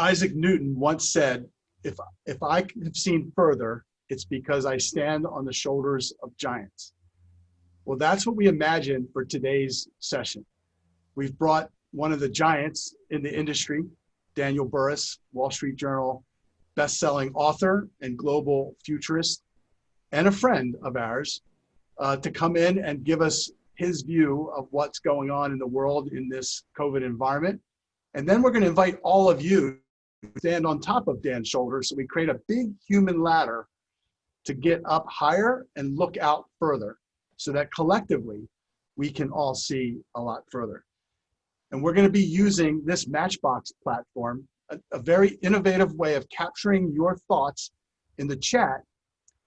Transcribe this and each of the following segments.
Isaac Newton once said, if I have seen further, it's because I stand on the shoulders of giants. Well, that's what we imagine for today's session. We've brought one of the giants in the industry, Daniel Burrus, Wall Street Journal best-selling author and global futurist, and a friend of ours, to come in and give us his view of what's going on in the world in this COVID environment. And then we're going to invite all of you to stand on top of Dan's shoulders, so we create a big human ladder to get up higher and look out further, so that collectively we can all see a lot further. And we're going to be using this Matchbox platform, a very innovative way of capturing your thoughts in the chat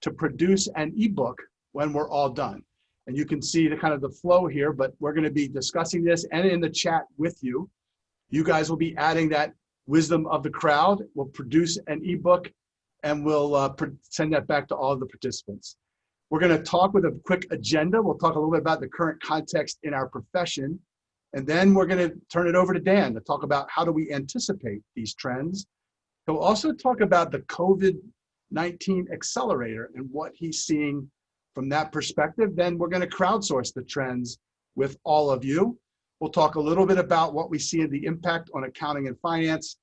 to produce an ebook when we're all done. And you can see the kind of the flow here, but we're going to be discussing this and in the chat with you. You guys will be adding that wisdom of the crowd. We'll produce an ebook and we'll send that back to all of the participants. We're going to talk with a quick agenda. We'll talk a little bit about the current context in our profession. And then we're going to turn it over to Dan to talk about how do we anticipate these trends. He'll also talk about the COVID-19 accelerator and what he's seeing from that perspective. Then we're going to crowdsource the trends with all of you. We'll talk a little bit about what we see in the impact on accounting and finance.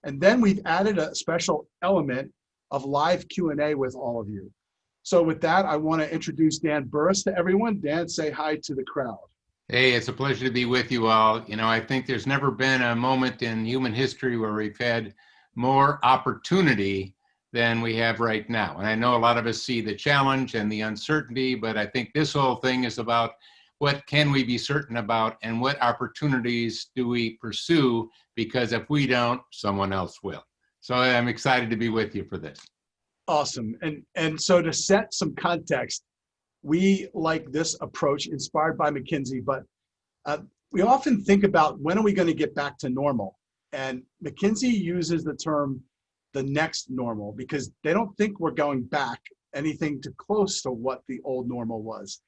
And then we've added a special element of live Q&A with all of you. So with that, I want to introduce Dan Burrus to everyone. Dan, say hi to the crowd. Hey, it's a pleasure to be with you all. You know, I think there's never been a moment in human history where we've had more opportunity than we have right now. And I know a lot of us see the challenge and the uncertainty, but I think this whole thing is about what can we be certain about and what opportunities do we pursue, because if we don't, someone else will. So I'm excited to be with you for this. Awesome. And so to set some context, we like this approach inspired by McKinsey, but we often think about when are we going to get back to normal? And McKinsey uses the term the next normal because they don't think we're going back anything too close to what the old normal was.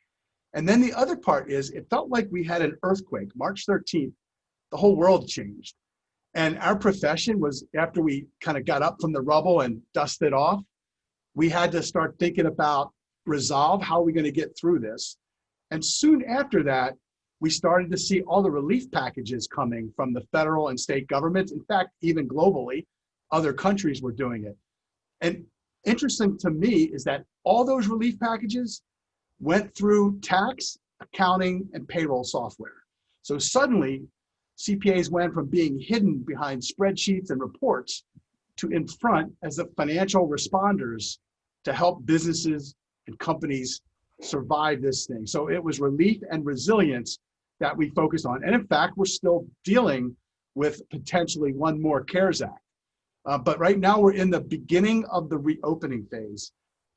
And then the other part is it felt like we had an earthquake. March 13th, the whole world changed. And our profession was, after we kind of got up from the rubble and dusted off, we had to start thinking about resolve, how are we going to get through this? And soon after that, we started to see all the relief packages coming from the federal and state governments. In fact, even globally, other countries were doing it. And interesting to me is that all those relief packages went through tax, accounting, and payroll software. So suddenly, CPAs went from being hidden behind spreadsheets and reports to in front as the financial responders to help businesses and companies survive this thing. So it was relief and resilience that we focused on. And in fact, we're still dealing with potentially one more CARES Act. But right now we're in the beginning of the reopening phase.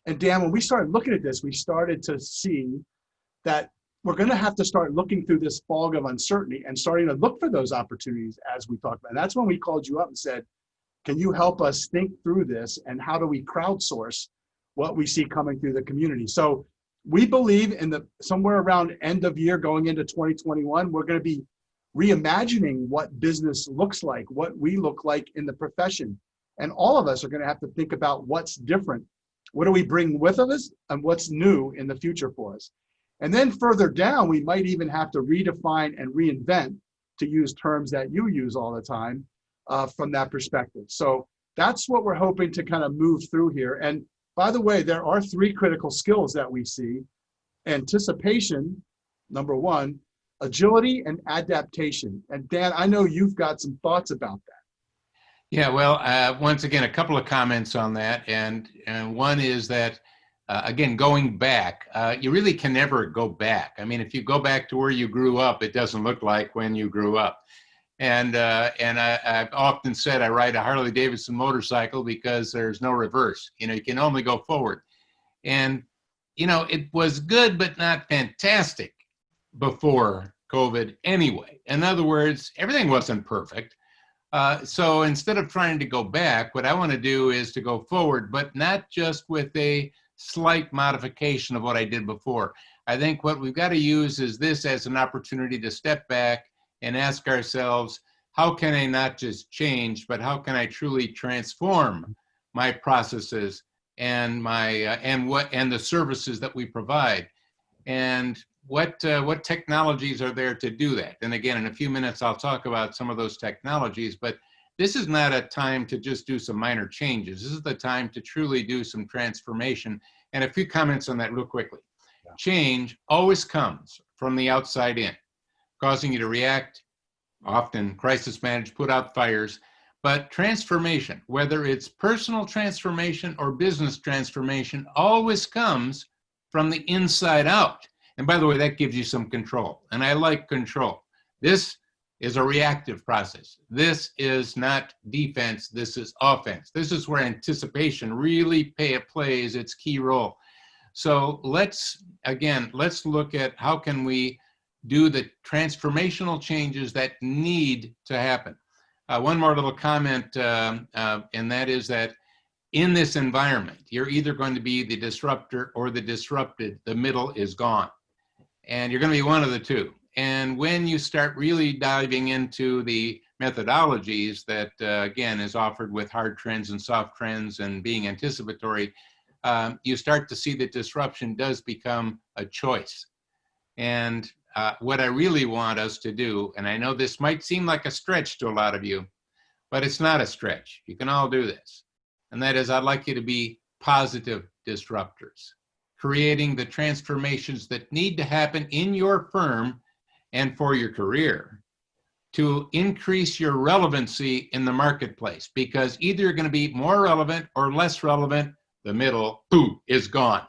And Dan, when we started looking at this, we started to see that we're going to have to start looking through this fog of uncertainty and starting to look for those opportunities as we talked about. And that's when we called you up and said, can you help us think through this and how do we crowdsource what we see coming through the community? So we believe in the somewhere around end of year going into 2021, we're going to be reimagining what business looks like, what we look like in the profession. And all of us are going to have to think about what's different. What do we bring with us and what's new in the future for us? And then further down, we might even have to redefine and reinvent, to use terms that you use all the time, from that perspective. So that's what we're hoping to kind of move through here. And by the way, there are 3 critical skills that we see: anticipation, number 1, agility, and adaptation. And Dan, I know you've got some thoughts about that. Yeah, well, once again, a couple of comments on that. And one is that, again, going back, you really can never go back. I mean, if you go back to where you grew up, it doesn't look like when you grew up. And I've often said I ride a Harley Davidson motorcycle because there's no reverse. You know, you can only go forward. And, you know, it was good, but not fantastic before COVID anyway. In other words, everything wasn't perfect. So instead of trying to go back, what I want to do is to go forward, but not just with a slight modification of what I did before. I think what we've got to use is this as an opportunity to step back and ask ourselves, how can I not just change, but how can I truly transform my processes and my and the services that we provide, and what technologies are there to do that? And again, in a few minutes, I'll talk about some of those technologies, but this is not a time to just do some minor changes. This is the time to truly do some transformation. And a few comments on that real quickly. Yeah. Change always comes from the outside in, causing you to react, often crisis manage, put out fires. But transformation, whether it's personal transformation or business transformation, always comes from the inside out. And by the way, that gives you some control. And I like control. This is a reactive process. This is not defense. This is offense. This is where anticipation really plays its key role. So let's look at how can we do the transformational changes that need to happen. One more little comment, and that is that in this environment, you're either going to be the disruptor or the disrupted. The middle is gone. And you're going to be one of the two. And when you start really diving into the methodologies that, again, is offered with hard trends and soft trends and being anticipatory, you start to see that disruption does become a choice. And what I really want us to do, and I know this might seem like a stretch to a lot of you, but it's not a stretch. You can all do this. And that is, I'd like you to be positive disruptors, creating the transformations that need to happen in your firm and for your career to increase your relevancy in the marketplace, because either you're going to be more relevant or less relevant. The middle, pooh, is gone.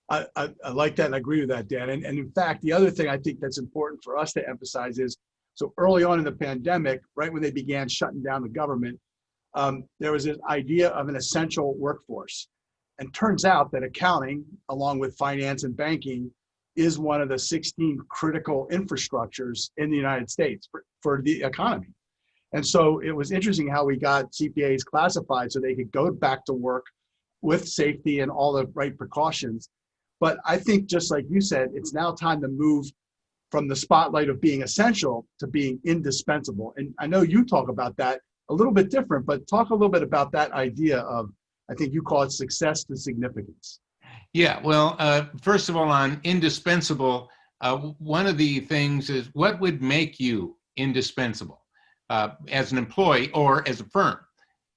I like that and I agree with that, Dan. And in fact, the other thing I think that's important for us to emphasize is, so early on in the pandemic, right when they began shutting down the government, there was this idea of an essential workforce. And turns out that accounting, along with finance and banking, is one of the 16 critical infrastructures in the United States for the economy. And so it was interesting how we got CPAs classified so they could go back to work with safety and all the right precautions. But I think, just like you said, it's now time to move from the spotlight of being essential to being indispensable. And I know you talk about that a little bit different, but talk a little bit about that idea of, I think you call it success to significance. Yeah, well, first of all, on indispensable, one of the things is what would make you indispensable as an employee or as a firm?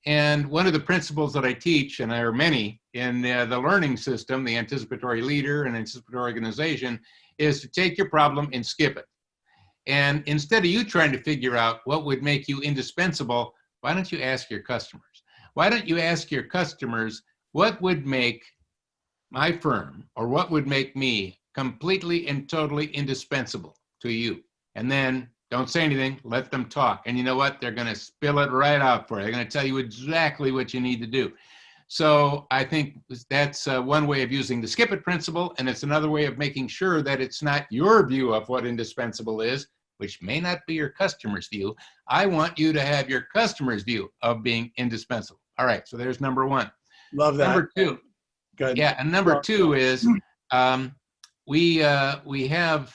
And one of the principles that I teach, and there are many in the learning system, the anticipatory leader and anticipatory organization, is to take your problem and skip it. And instead of you trying to figure out what would make you indispensable, why don't you ask your customers? Why don't you ask your customers, what would make my firm, or what would make me completely and totally indispensable to you? And then don't say anything, let them talk. And you know what? They're going to spill it right out for you. They're going to tell you exactly what you need to do. So I think that's one way of using the skip it principle. And it's another way of making sure that it's not your view of what indispensable is, which may not be your customer's view. I want you to have your customer's view of being indispensable. All right, so there's number one. Love that. Number two. Good. Yeah, and number two is we have,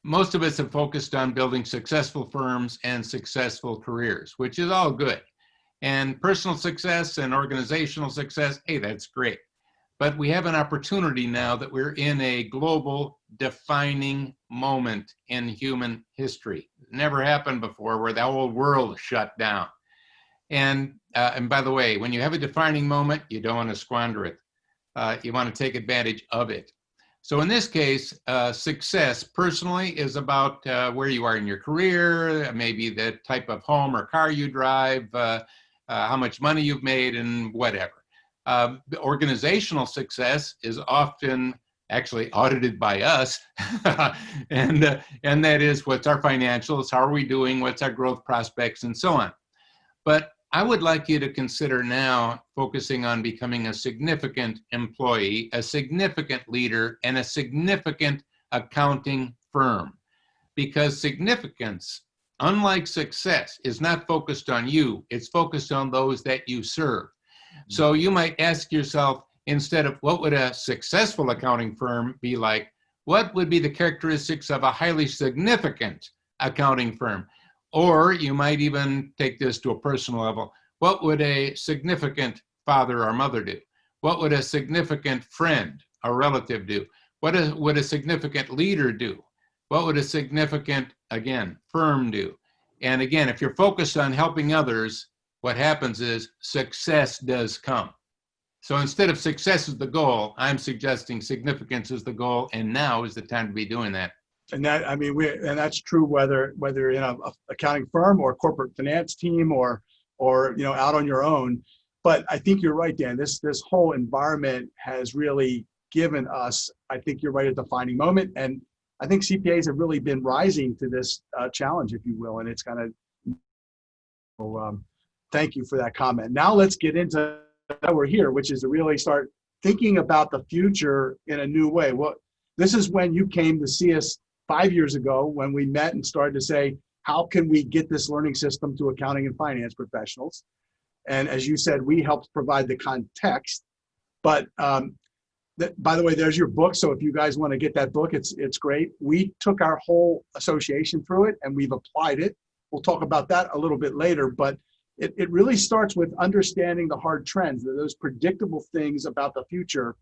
most of us have focused on building successful firms and successful careers, which is all good. And personal success and organizational success, hey, that's great. But we have an opportunity now that we're in a global defining moment in human history. It never happened before, where the whole world shut down. And by the way, when you have a defining moment, you don't want to squander it. You want to take advantage of it. So in this case, success personally is about where you are in your career, maybe the type of home or car you drive, how much money you've made, and whatever. Organizational success is often actually audited by us, and that is, what's our financials, how are we doing, what's our growth prospects, and so on. But I would like you to consider now focusing on becoming a significant employee, a significant leader, and a significant accounting firm. Because significance, unlike success, is not focused on you, it's focused on those that you serve. So you might ask yourself, instead of what would a successful accounting firm be like, what would be the characteristics of a highly significant accounting firm? Or you might even take this to a personal level. What would a significant father or mother do? What would a significant friend or relative do? What would a significant leader do? What would a significant, again, firm do? And again, if you're focused on helping others, what happens is success does come. So instead of success is the goal, I'm suggesting significance is the goal, and now is the time to be doing that. And that, I mean, and that's true whether you're in a accounting firm or corporate finance team or out on your own. But I think you're right, Dan. This whole environment has really given us, I think you're right, a defining moment. And I think CPAs have really been rising to this challenge, if you will. And it's kind of, thank you for that comment. Now let's get into how we're here, which is to really start thinking about the future in a new way. Well, this is when you came to see us 5 years ago when we met and started to say, how can we get this learning system to accounting and finance professionals? And as you said, we helped provide the context. But by the way, there's your book. So if you guys want to get that book, it's great. We took our whole association through it and we've applied it. We'll talk about that a little bit later, but it really starts with understanding the hard trends, those predictable things about the future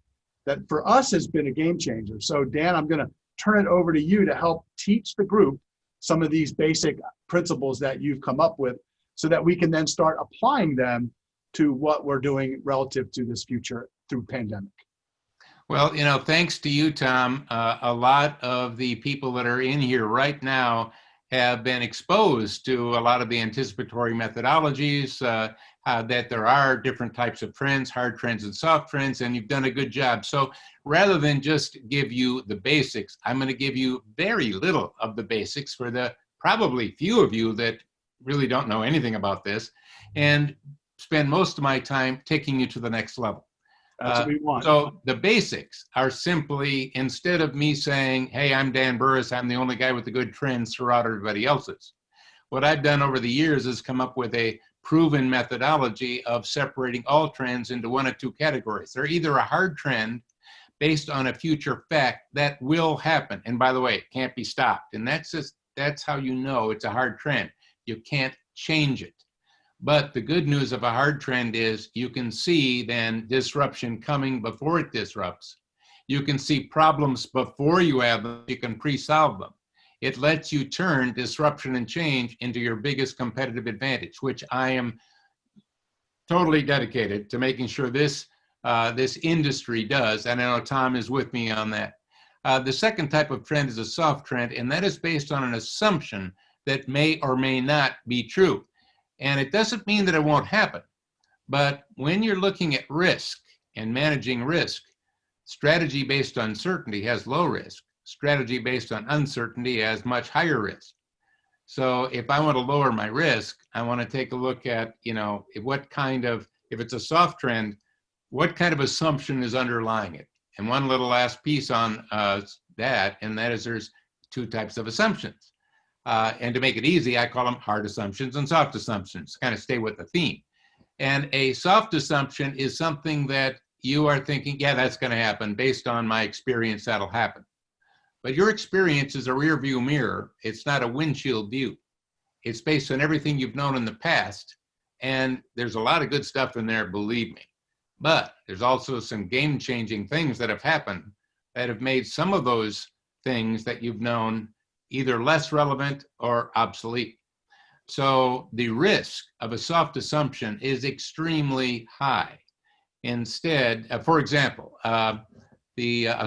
that for us has been a game changer. So Dan, I'm going to turn it over to you to help teach the group some of these basic principles that you've come up with so that we can then start applying them to what we're doing relative to this future through pandemic. Well, thanks to you, Tom, a lot of the people that are in here right now have been exposed to a lot of the anticipatory methodologies, that there are different types of trends, hard trends and soft trends, and you've done a good job. So rather than just give you the basics, I'm going to give you very little of the basics for the probably few of you that really don't know anything about this, and spend most of my time taking you to the next level. That's what we want. So the basics are simply, instead of me saying, hey, I'm Dan Burrus, I'm the only guy with the good trends throughout everybody else's. What I've done over the years is come up with a proven methodology of separating all trends into one of two categories. They're either a hard trend based on a future fact that will happen. And by the way, it can't be stopped. And that's how you know it's a hard trend. You can't change it. But the good news of a hard trend is you can see then disruption coming before it disrupts. You can see problems before you have them. You can pre-solve them. It lets you turn disruption and change into your biggest competitive advantage, which I am totally dedicated to making sure this industry does. And I know Tom is with me on that. The second type of trend is a soft trend, and that is based on an assumption that may or may not be true. And it doesn't mean that it won't happen. But when you're looking at risk and managing risk, strategy based on certainty has low risk. Strategy based on uncertainty has much higher risk. So if I want to lower my risk, I want to take a look at, if it's a soft trend, what kind of assumption is underlying it? And one little last piece on that, and that is there's two types of assumptions. And to make it easy, I call them hard assumptions and soft assumptions, kind of stay with the theme. And a soft assumption is something that you are thinking, yeah, that's going to happen. Based on my experience, that'll happen. But your experience is a rear view mirror. It's not a windshield view. It's based on everything you've known in the past. And there's a lot of good stuff in there, believe me. But there's also some game-changing things that have happened that have made some of those things that you've known either less relevant or obsolete. So the risk of a soft assumption is extremely high. Instead, for example, a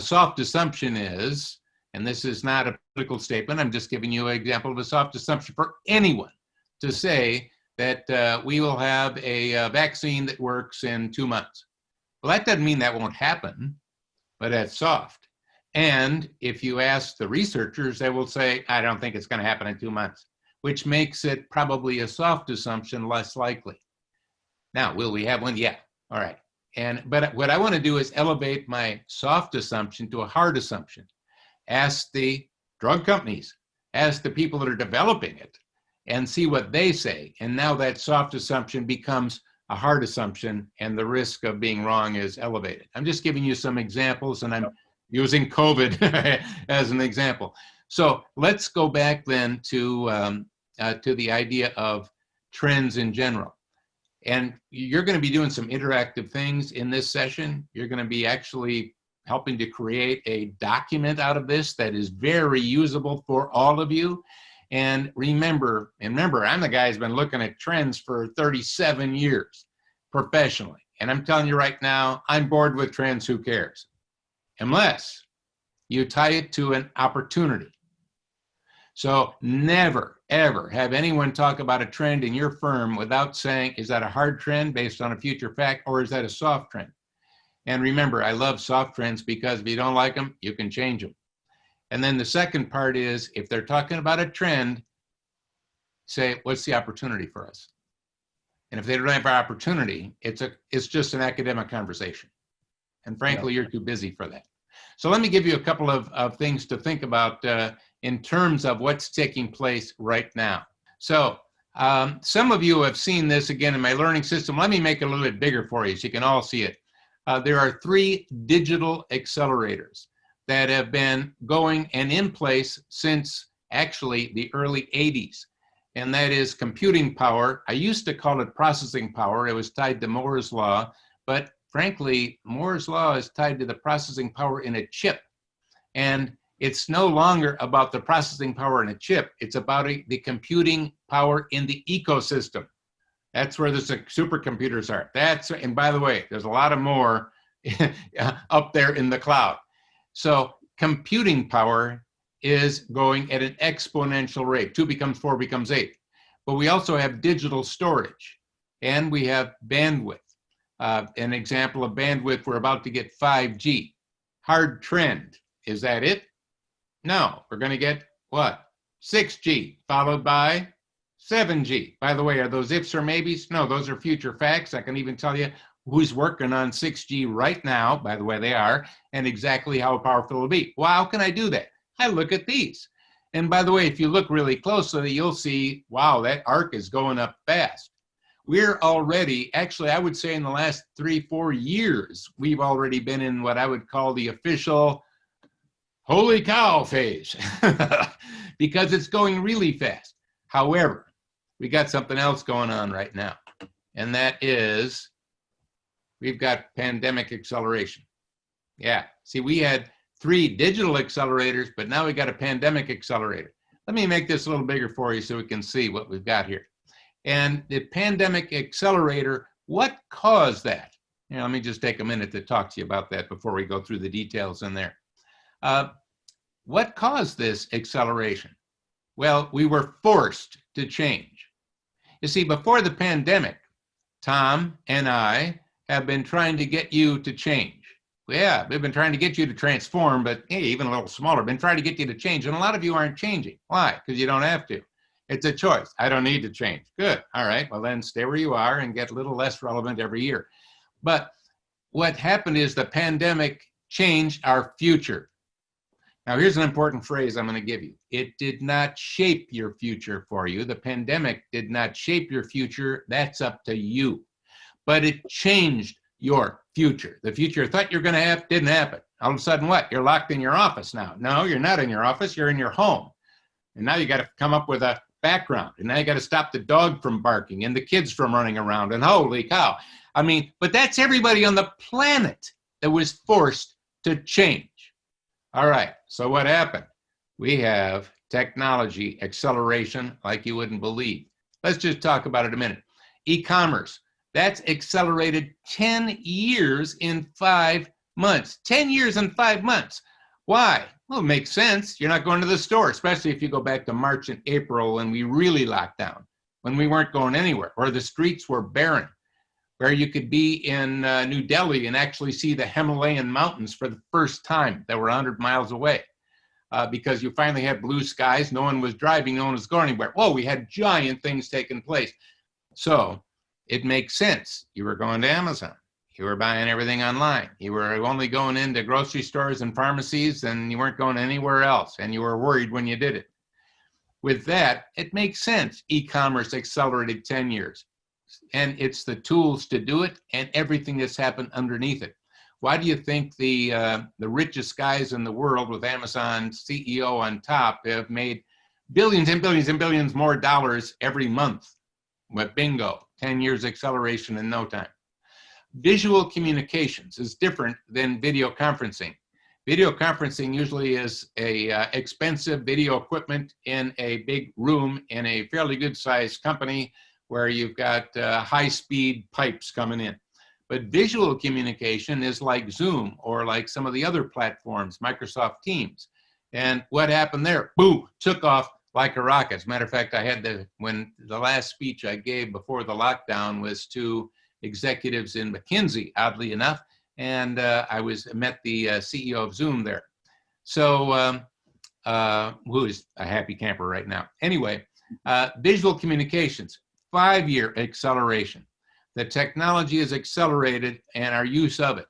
soft assumption is, and this is not a political statement, I'm just giving you an example of a soft assumption for anyone to say that we will have a vaccine that works in 2 months. Well, that doesn't mean that won't happen, but that's soft. And if you ask the researchers, they will say, I don't think it's going to happen in 2 months, which makes it probably a soft assumption less likely. Now, will we have one? Yeah. All right. But what I want to do is elevate my soft assumption to a hard assumption. Ask the drug companies, ask the people that are developing it, and see what they say. And now that soft assumption becomes a hard assumption, and the risk of being wrong is elevated. I'm just giving you some examples, and I'm using COVID as an example. So let's go back then to to the idea of trends in general. And you're going to be doing some interactive things in this session. You're going to be actually helping to create a document out of this that is very usable for all of you. And remember, I'm the guy who's been looking at trends for 37 years professionally. And I'm telling you right now, I'm bored with trends, who cares? Unless you tie it to an opportunity. So never, ever have anyone talk about a trend in your firm without saying, is that a hard trend based on a future fact, or is that a soft trend? And remember, I love soft trends because if you don't like them, you can change them. And then the second part is, if they're talking about a trend, say, what's the opportunity for us? And if they don't have an opportunity, it's just an academic conversation. And frankly, you're too busy for that. So let me give you a couple of things to think about in terms of what's taking place right now. So some of you have seen this again in my learning system. Let me make it a little bit bigger for you so you can all see it. There are 3 digital accelerators that have been going and in place since actually the early 80s. And that is computing power. I used to call it processing power. It was tied to Moore's law, but frankly, Moore's law is tied to the processing power in a chip. And it's no longer about the processing power in a chip. It's about the computing power in the ecosystem. That's where the supercomputers are. And by the way, there's a lot of more up there in the cloud. So computing power is going at an exponential rate. 2 becomes 4 becomes 8. But we also have digital storage, and we have bandwidth. An example of bandwidth, we're about to get 5G. Hard trend. Is that it? No, we're going to get what? 6G, followed by 7G. By the way, are those ifs or maybes? No, those are future facts. I can even tell you who's working on 6G right now, by the way they are, and exactly how powerful it'll be. Well, how can I do that? I look at these. And by the way, if you look really closely, you'll see, wow, that arc is going up fast. We're already, actually, I would say in the last 3-4 years, we've already been in what I would call the official holy cow phase because it's going really fast. However, we got something else going on right now, and that is we've got pandemic acceleration. Yeah, see, we had 3 digital accelerators, but now we got a pandemic accelerator. Let me make this a little bigger for you so we can see what we've got here. And the pandemic accelerator, what caused that? Let me just take a minute to talk to you about that before we go through the details in there. What caused this acceleration? Well, we were forced to change. You see, before the pandemic, Tom and I have been trying to get you to change. Yeah, we've been trying to get you to transform, but hey, even a little smaller, been trying to get you to change. And a lot of you aren't changing. Why? Because you don't have to. It's a choice. I don't need to change. Good. All right. Well, then stay where you are and get a little less relevant every year. But what happened is the pandemic changed our future. Now, here's an important phrase I'm going to give you. It did not shape your future for you. The pandemic did not shape your future. That's up to you. But it changed your future. The future you thought you were going to have didn't happen. All of a sudden, what? You're locked in your office now. No, you're not in your office. You're in your home. And now you got to come up with a background. And now you got to stop the dog from barking and the kids from running around. And holy cow. I mean, but that's everybody on the planet that was forced to change. All right. So what happened? We have technology acceleration like you wouldn't believe. Let's just talk about it a minute. E-commerce. That's accelerated 10 years in 5 months. 10 years in 5 months. Why? Well, it makes sense. You're not going to the store, especially if you go back to March and April when we really locked down, when we weren't going anywhere, or the streets were barren, where you could be in New Delhi and actually see the Himalayan mountains for the first time that were 100 miles away because you finally had blue skies. No one was driving. No one was going anywhere. Whoa, we had giant things taking place. So it makes sense. You were going to Amazon. You were buying everything online. You were only going into grocery stores and pharmacies, and you weren't going anywhere else, and you were worried when you did it. With that, it makes sense. E-commerce accelerated 10 years, and it's the tools to do it and everything that's happened underneath it. Why do you think the richest guys in the world with Amazon CEO on top have made billions and billions and billions more dollars every month. But bingo, 10 years acceleration in no time. Visual communications is different than video conferencing. Video conferencing usually is a expensive video equipment in a big room in a fairly good sized company where you've got high-speed pipes coming in. But visual communication is like Zoom or like some of the other platforms, Microsoft Teams. And what happened there? Boom, took off like a rocket. As a matter of fact, I had when the last speech I gave before the lockdown was to executives in McKinsey, oddly enough, and I met the CEO of Zoom there. So, who is a happy camper right now. Anyway, visual communications, 5-year acceleration. The technology is accelerated and our use of it.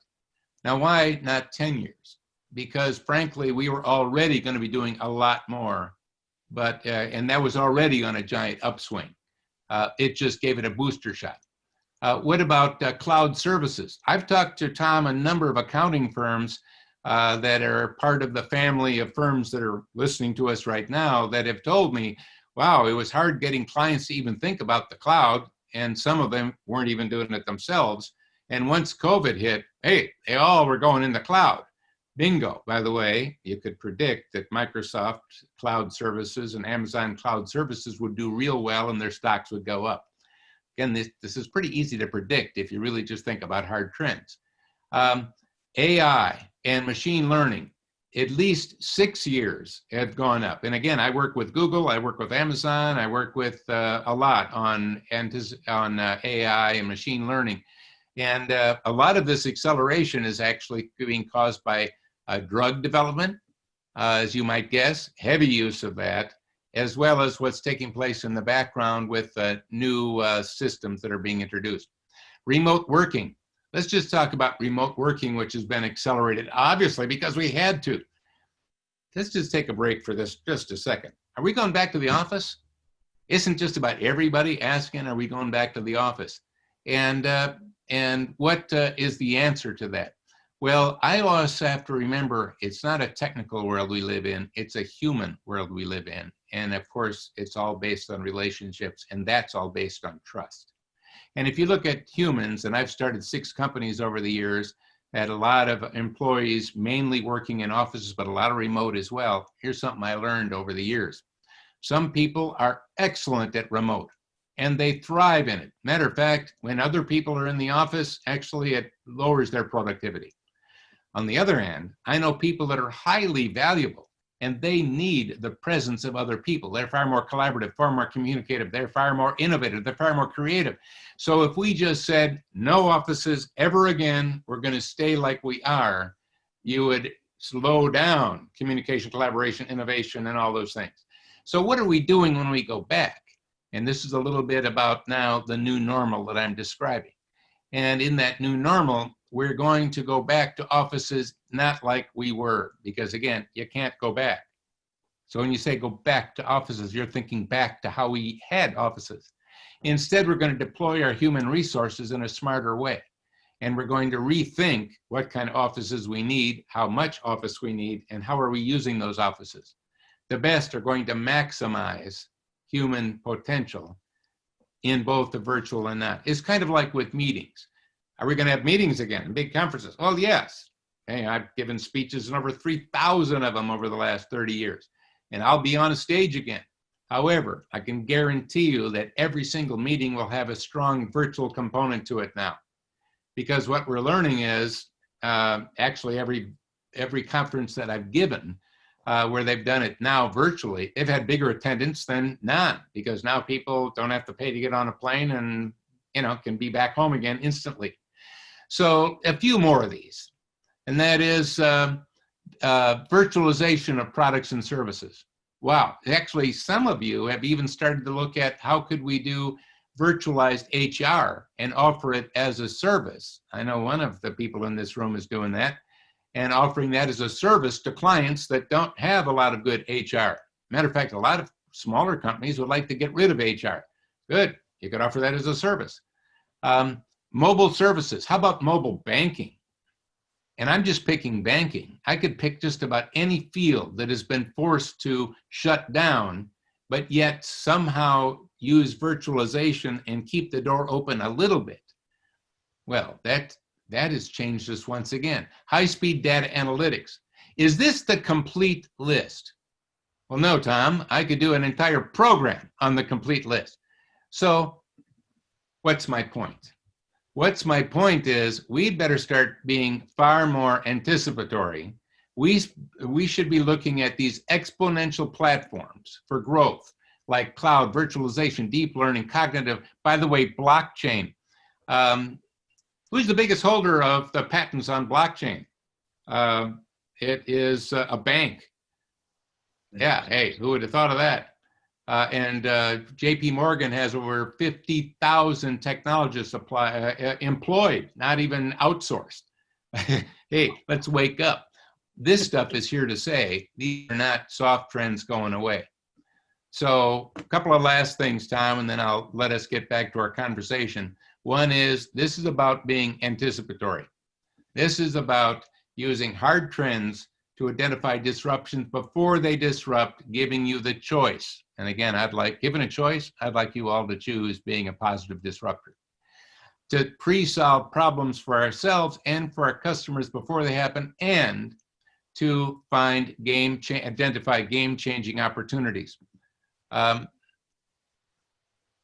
Now, why not 10 years? Because frankly, we were already going to be doing a lot more, but and that was already on a giant upswing. It just gave it a booster shot. What about cloud services? I've talked to Tom, a number of accounting firms that are part of the family of firms that are listening to us right now that have told me, wow, it was hard getting clients to even think about the cloud, and some of them weren't even doing it themselves. And once COVID hit, hey, they all were going in the cloud. Bingo. By the way, you could predict that Microsoft Cloud Services and Amazon Cloud Services would do real well and their stocks would go up. Again, this is pretty easy to predict if you really just think about hard trends. AI and machine learning, at least 6 years have gone up. And again, I work with Google, I work with Amazon, I work with a lot on AI and machine learning. And a lot of this acceleration is actually being caused by drug development, as you might guess, heavy use of that, as well as what's taking place in the background with new systems that are being introduced. Remote working. Let's just talk about remote working, which has been accelerated, obviously, because we had to. Let's just take a break for this just a second. Are we going back to the office? Isn't just about everybody asking, are we going back to the office? And what is the answer to that? Well, I always have to remember it's not a technical world we live in, it's a human world we live in. And of course, it's all based on relationships, and that's all based on trust. And if you look at humans, and I've started 6 companies over the years, had a lot of employees mainly working in offices, but a lot of remote as well. Here's something I learned over the years. Some people are excellent at remote, and they thrive in it. Matter of fact, when other people are in the office, actually it lowers their productivity. On the other hand, I know people that are highly valuable, and they need the presence of other people. They're far more collaborative, far more communicative, they're far more innovative, they're far more creative. So if we just said, no offices ever again, we're gonna stay like we are, you would slow down communication, collaboration, innovation, and all those things. So what are we doing when we go back? And this is a little bit about now the new normal that I'm describing. And in that new normal, we're going to go back to offices not like we were, because again, you can't go back. So when you say go back to offices, you're thinking back to how we had offices. Instead, we're going to deploy our human resources in a smarter way. And we're going to rethink what kind of offices we need, how much office we need, and how are we using those offices. The best are going to maximize human potential in both the virtual and not. It's kind of like with meetings. Are we going to have meetings again, big conferences? Well, yes. Hey, I've given speeches in over 3,000 of them over the last 30 years, and I'll be on a stage again. However, I can guarantee you that every single meeting will have a strong virtual component to it now, because what we're learning is actually every conference that I've given where they've done it now virtually, they've had bigger attendance than none, because now people don't have to pay to get on a plane and can be back home again instantly. So a few more of these, and that is virtualization of products and services. Wow, actually some of you have even started to look at how could we do virtualized HR and offer it as a service. I know one of the people in this room is doing that and offering that as a service to clients that don't have a lot of good HR. Matter of fact, a lot of smaller companies would like to get rid of HR. Good, you could offer that as a service. Mobile services, how about mobile banking? And I'm just picking banking. I could pick just about any field that has been forced to shut down but yet somehow use virtualization and keep the door open a little bit. Well, that has changed us once again. High-speed data analytics. Is this the complete list? Well, no, Tom, I could do an entire program on the complete list. So what's my point? What's my point is we'd better start being far more anticipatory. We should be looking at these exponential platforms for growth, like cloud, virtualization, deep learning, cognitive, by the way, blockchain. Who's the biggest holder of the patents on blockchain? It is a bank. Yeah, hey, who would have thought of that? And JP Morgan has over 50,000 technologists employed, not even outsourced. Hey, let's wake up. This stuff is here to say these are not soft trends going away. So a couple of last things, Tom, and then I'll let us get back to our conversation. One is this is about being anticipatory. This is about using hard trends to identify disruptions before they disrupt, giving you the choice. And again, given a choice, I'd like you all to choose being a positive disruptor. To pre-solve problems for ourselves and for our customers before they happen, and to identify game-changing opportunities.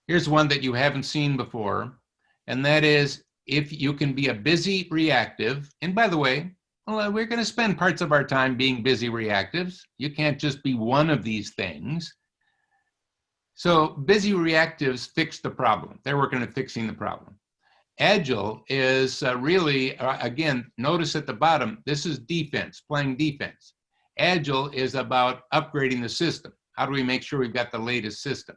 Here's one that you haven't seen before, and that is if you can be a busy reactive, and by the way, well, we're going to spend parts of our time being busy reactives. You can't just be one of these things. So busy reactives fix the problem. They're working at fixing the problem. Agile is really, again, notice at the bottom, this is defense, playing defense. Agile is about upgrading the system. How do we make sure we've got the latest system?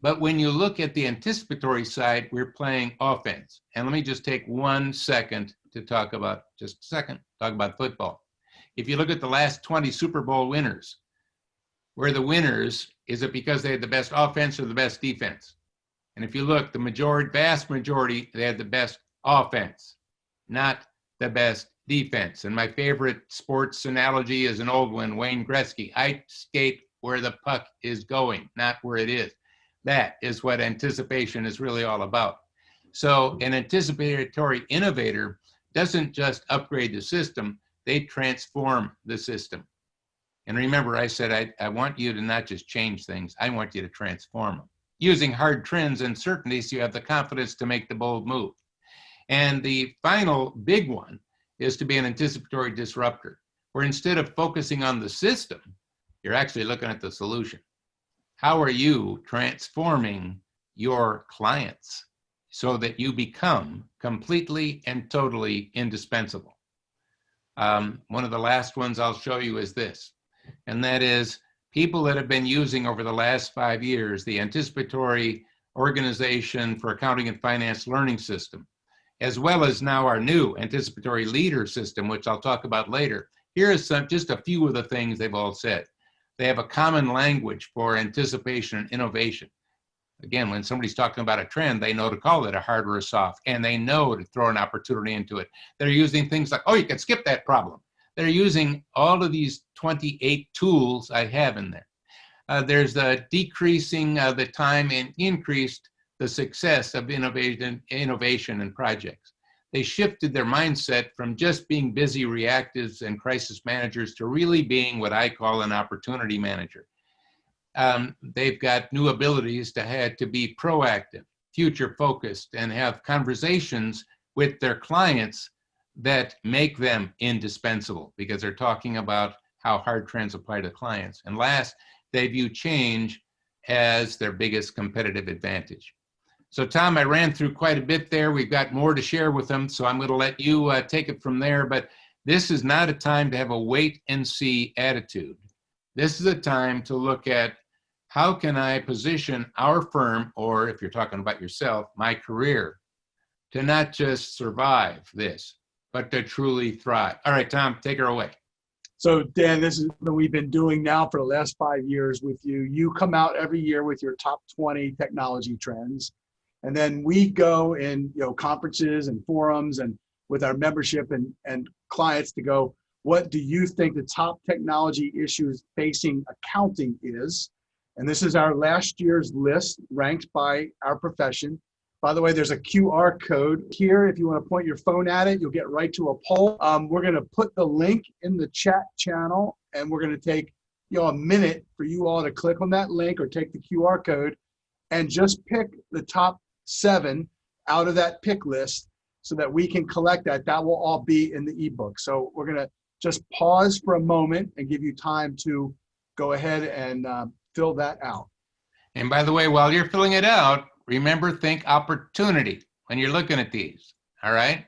But when you look at the anticipatory side, we're playing offense. And let me just take 1 second to talk about, football. If you look at the last 20 Super Bowl winners, where the winners, is it because they had the best offense or the best defense? And if you look, the vast majority, they had the best offense, not the best defense. And my favorite sports analogy is an old one, Wayne Gretzky. I skate where the puck is going, not where it is. That is what anticipation is really all about. So an anticipatory innovator doesn't just upgrade the system, they transform the system. And remember, I said, I want you to not just change things, I want you to transform them. Using hard trends and certainties, you have the confidence to make the bold move. And the final big one is to be an anticipatory disruptor, where instead of focusing on the system, you're actually looking at the solution. How are you transforming your clients so that you become completely and totally indispensable? One of the last ones I'll show you is this, and that is people that have been using over the last 5 years the anticipatory organization for accounting and finance learning system, as well as now our new anticipatory leader system, which I'll talk about later. Here is just a few of the things they've all said. They have a common language for anticipation and innovation. Again, when somebody's talking about a trend, they know to call it a hard or a soft, and they know to throw an opportunity into it. They're using things like, oh, you can skip that problem. They're using all of these 28 tools I have in there. There's the decreasing the time and increased the success of innovation and projects. They shifted their mindset from just being busy reactives and crisis managers to really being what I call an opportunity manager. They've got new abilities to be proactive, future focused, and have conversations with their clients that make them indispensable because they're talking about how hard trends apply to clients. And last, they view change as their biggest competitive advantage. So Tom, I ran through quite a bit there. We've got more to share with them, so I'm going to let you take it from there. But this is not a time to have a wait and see attitude. This is a time to look at how can I position our firm, or if you're talking about yourself, my career, to not just survive this, but to truly thrive. All right, Tom, take her away. So Dan, this is what we've been doing now for the last 5 years with you. You come out every year with your top 20 technology trends. And then we go in conferences and forums and with our membership and clients to go, what do you think the top technology issues facing accounting is? And this is our last year's list ranked by our profession. By the way, there's a QR code here. If you want to point your phone at it, you'll get right to a poll. We're going to put the link in the chat channel, and we're going to take a minute for you all to click on that link or take the QR code and just pick the top 7 out of that pick list so that we can collect that. That will all be in the ebook. So we're going to just pause for a moment and give you time to go ahead and fill that out. And by the way, while you're filling it out, remember, think opportunity when you're looking at these, all right?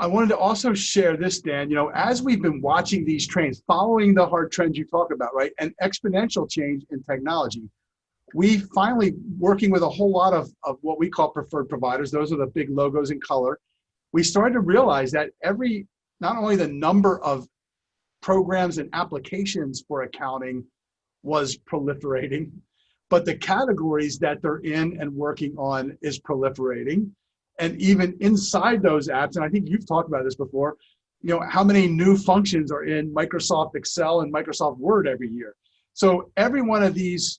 I wanted to also share this, Dan, as we've been watching these trends, following the hard trends you talk about, right, and exponential change in technology, we finally, working with a whole lot of what we call preferred providers, those are the big logos in color, we started to realize that not only the number of programs and applications for accounting was proliferating, but the categories that they're in and working on is proliferating. And even inside those apps, and I think you've talked about this before, how many new functions are in Microsoft Excel and Microsoft Word every year. So every one of these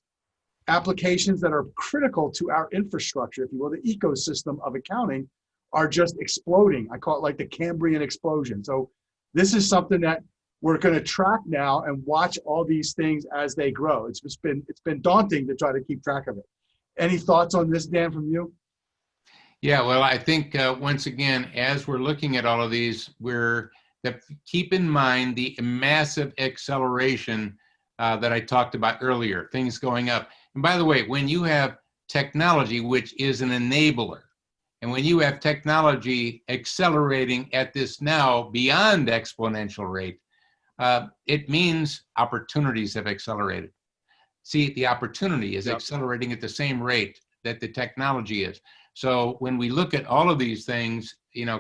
applications that are critical to our infrastructure, if you will, the ecosystem of accounting, are just exploding. I call it like the Cambrian explosion. So this is something that we're going to track now and watch all these things as they grow. It's been daunting to try to keep track of it. Any thoughts on this, Dan, from you? Yeah, well, I think once again, as we're looking at all of these, keep in mind the massive acceleration that I talked about earlier, things going up. And by the way, when you have technology, which is an enabler, and when you have technology accelerating at this now beyond exponential rate, it means opportunities have accelerated. See, the opportunity is accelerating at the same rate that the technology is. So when we look at all of these things,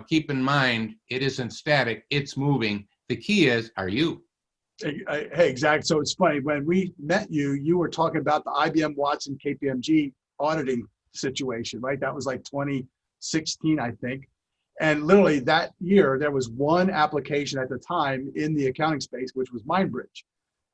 keep in mind, it isn't static, it's moving. The key is, are you? Hey, exactly. So it's funny, when we met you, you were talking about the IBM Watson KPMG auditing situation, right? That was like 2016, I think. And literally that year, there was one application at the time in the accounting space, which was MindBridge.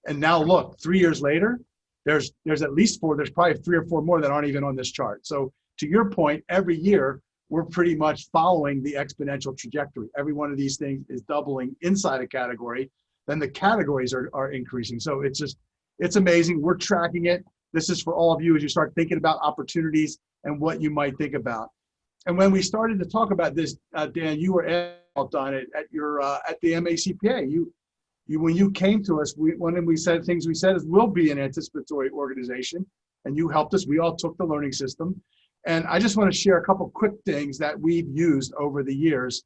And now look, 3 years later, there's at least 4, there's probably 3 or 4 more that aren't even on this chart. So to your point, every year, we're pretty much following the exponential trajectory. Every one of these things is doubling inside a category, then the categories are increasing. So it's amazing. We're tracking it. This is for all of you as you start thinking about opportunities and what you might think about. And when we started to talk about this, Dan, you were involved on it at the MACPA. When you came to us, one of the things we said is we'll be an anticipatory organization, and you helped us. We all took the learning system. And I just want to share a couple quick things that we've used over the years.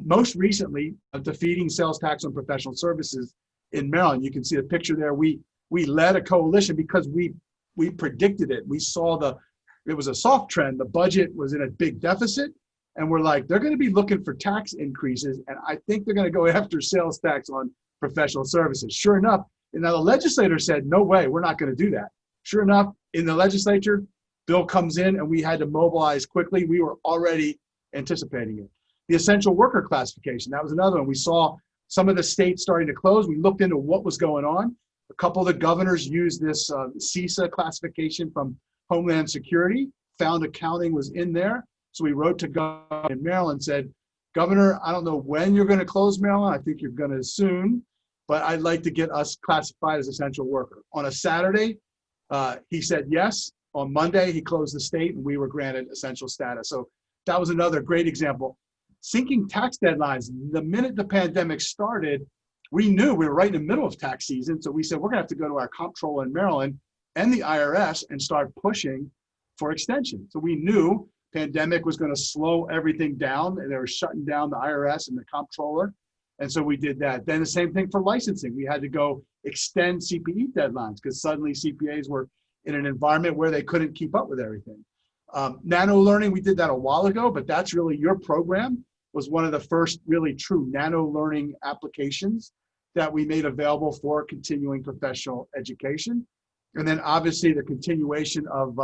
Most recently, defeating sales tax on professional services in Maryland. You can see the picture there. We led a coalition because we predicted it. We saw it was a soft trend. The budget was in a big deficit. And we're like, they're going to be looking for tax increases. And I think they're going to go after sales tax on professional services. Sure enough, and now the legislator said, no way, we're not going to do that. Sure enough, in the legislature, bill comes in and we had to mobilize quickly. We were already anticipating it. The essential worker classification, that was another one. We saw some of the states starting to close. We looked into what was going on. A couple of the governors used this CISA classification from Homeland Security, found accounting was in there. So we wrote to Governor in Maryland, said, Governor, I don't know when you're going to close Maryland. I think you're going to soon. but I'd like to get us classified as essential worker. On a Saturday, he said yes. On Monday, he closed the state and we were granted essential status. So that was another great example. Syncing tax deadlines. The minute the pandemic started, we knew we were right in the middle of tax season. So we said, we're gonna have to go to our comptroller in Maryland and the IRS and start pushing for extension. So we knew pandemic was gonna slow everything down and they were shutting down the IRS and the comptroller. And so we did that. Then the same thing for licensing. We had to go extend CPE deadlines because suddenly CPAs were in an environment where they couldn't keep up with everything. Nano learning, we did that a while ago, but that's really your program was one of the first really true nano learning applications that we made available for continuing professional education. And then obviously the continuation of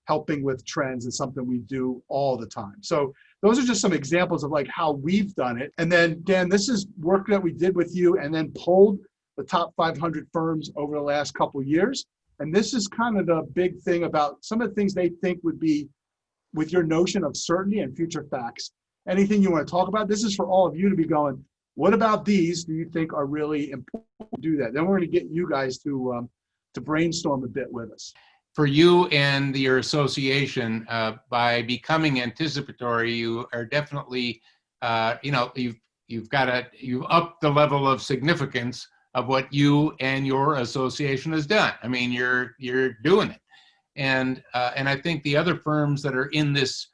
helping with trends is something we do all the time. So those are just some examples of like how we've done it. And then Dan, this is work that we did with you and then polled the top 500 firms over the last couple of years. And this is kind of the big thing about some of the things they think would be with your notion of certainty and future facts. Anything you want to talk about? This is for all of you to be going, what about these do you think are really important to do that? Then we're going to get you guys to brainstorm a bit with us. For you and your association, by becoming anticipatory, you are definitely, you've upped the level of significance of what you and your association has done. I mean, you're doing it, and I think the other firms that are in this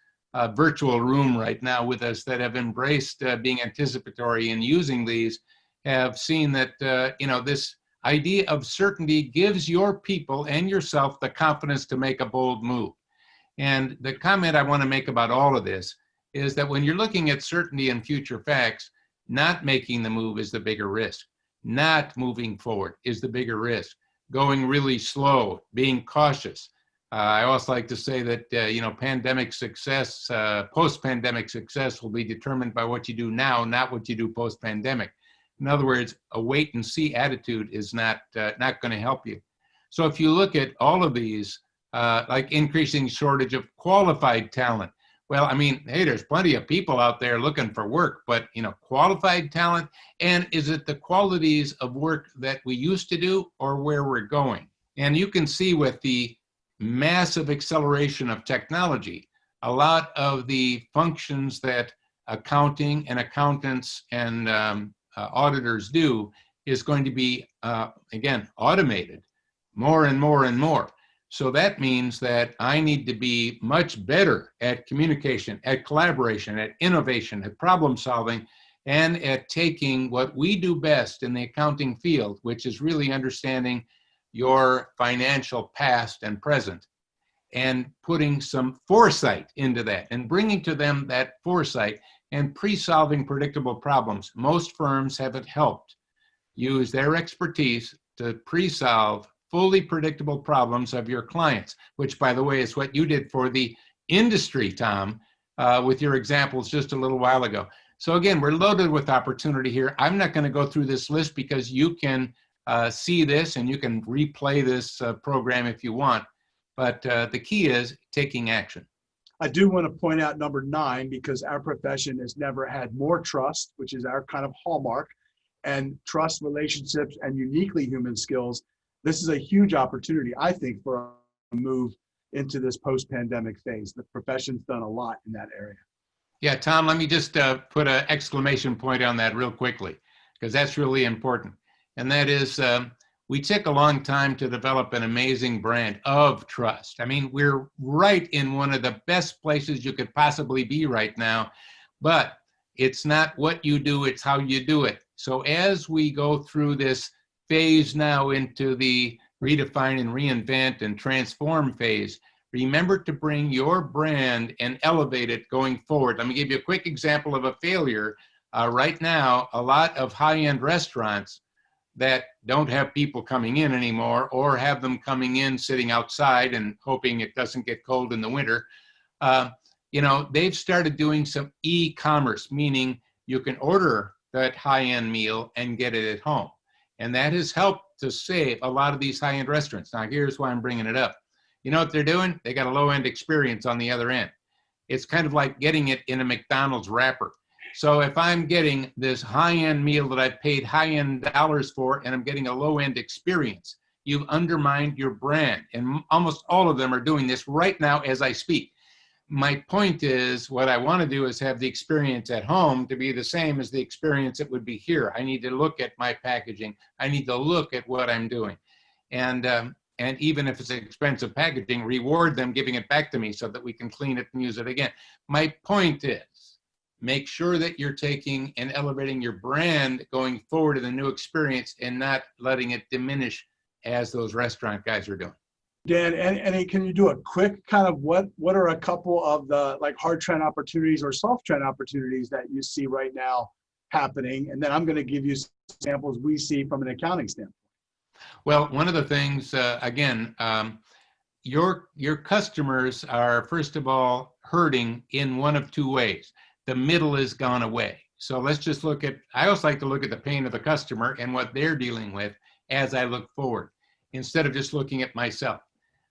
virtual room right now with us that have embraced being anticipatory and using these have seen that this idea of certainty gives your people and yourself the confidence to make a bold move. And the comment I want to make about all of this is that when you're looking at certainty and future facts, not making the move is the bigger risk. Not moving forward is the bigger risk. Going really slow, being cautious. I also like to say that, pandemic success, post-pandemic success will be determined by what you do now, not what you do post-pandemic. In other words, a wait and see attitude is not going to help you. So if you look at all of these, like increasing shortage of qualified talent, well, I mean, hey, there's plenty of people out there looking for work, but qualified talent, and is it the qualities of work that we used to do or where we're going? And you can see with the massive acceleration of technology, a lot of the functions that accounting and accountants and auditors do is going to be, again, automated more and more and more. So that means that I need to be much better at communication, at collaboration, at innovation, at problem solving, and at taking what we do best in the accounting field, which is really understanding your financial past and present, and putting some foresight into that and bringing to them that foresight and pre-solving predictable problems. Most firms have it helped use their expertise to pre-solve fully predictable problems of your clients, which, by the way, is what you did for the industry, Tom, with your examples just a little while ago. So again, we're loaded with opportunity here. I'm not going to go through this list because you can see this and you can replay this program if you want. But the key is taking action. I do want to point out number 9, because our profession has never had more trust, which is our kind of hallmark, and trust, relationships, and uniquely human skills. This is a huge opportunity, I think, for a move into this post-pandemic phase. The profession's done a lot in that area. Yeah, Tom, let me just put an exclamation point on that real quickly, because that's really important. And that is, we took a long time to develop an amazing brand of trust. I mean, we're right in one of the best places you could possibly be right now, but it's not what you do, it's how you do it. So as we go through this phase now into the redefine and reinvent and transform phase, remember to bring your brand and elevate it going forward. Let me give you a quick example of a failure. Right now, a lot of high-end restaurants that don't have people coming in anymore, or have them coming in sitting outside and hoping it doesn't get cold in the winter, they've started doing some e-commerce, meaning you can order that high-end meal and get it at home. And that has helped to save a lot of these high-end restaurants. Now, here's why I'm bringing it up. You know what they're doing? They got a low-end experience on the other end. It's kind of like getting it in a McDonald's wrapper. So if I'm getting this high-end meal that I've paid high-end dollars for, and I'm getting a low-end experience, you've undermined your brand. And almost all of them are doing this right now as I speak. My point is, what I want to do is have the experience at home to be the same as the experience that would be here. I need to look at my packaging. I need to look at what I'm doing. And even if it's expensive packaging, reward them giving it back to me so that we can clean it and use it again. My point is, make sure that you're taking and elevating your brand going forward in the new experience and not letting it diminish as those restaurant guys are doing. Dan, and can you do a quick kind of what are a couple of the like hard trend opportunities or soft trend opportunities that you see right now happening? And then I'm going to give you some examples we see from an accounting standpoint. Well, one of the things, your customers are, first of all, hurting in one of two ways. The middle has gone away. So let's just look at, I always like to look at the pain of the customer and what they're dealing with as I look forward, instead of just looking at myself.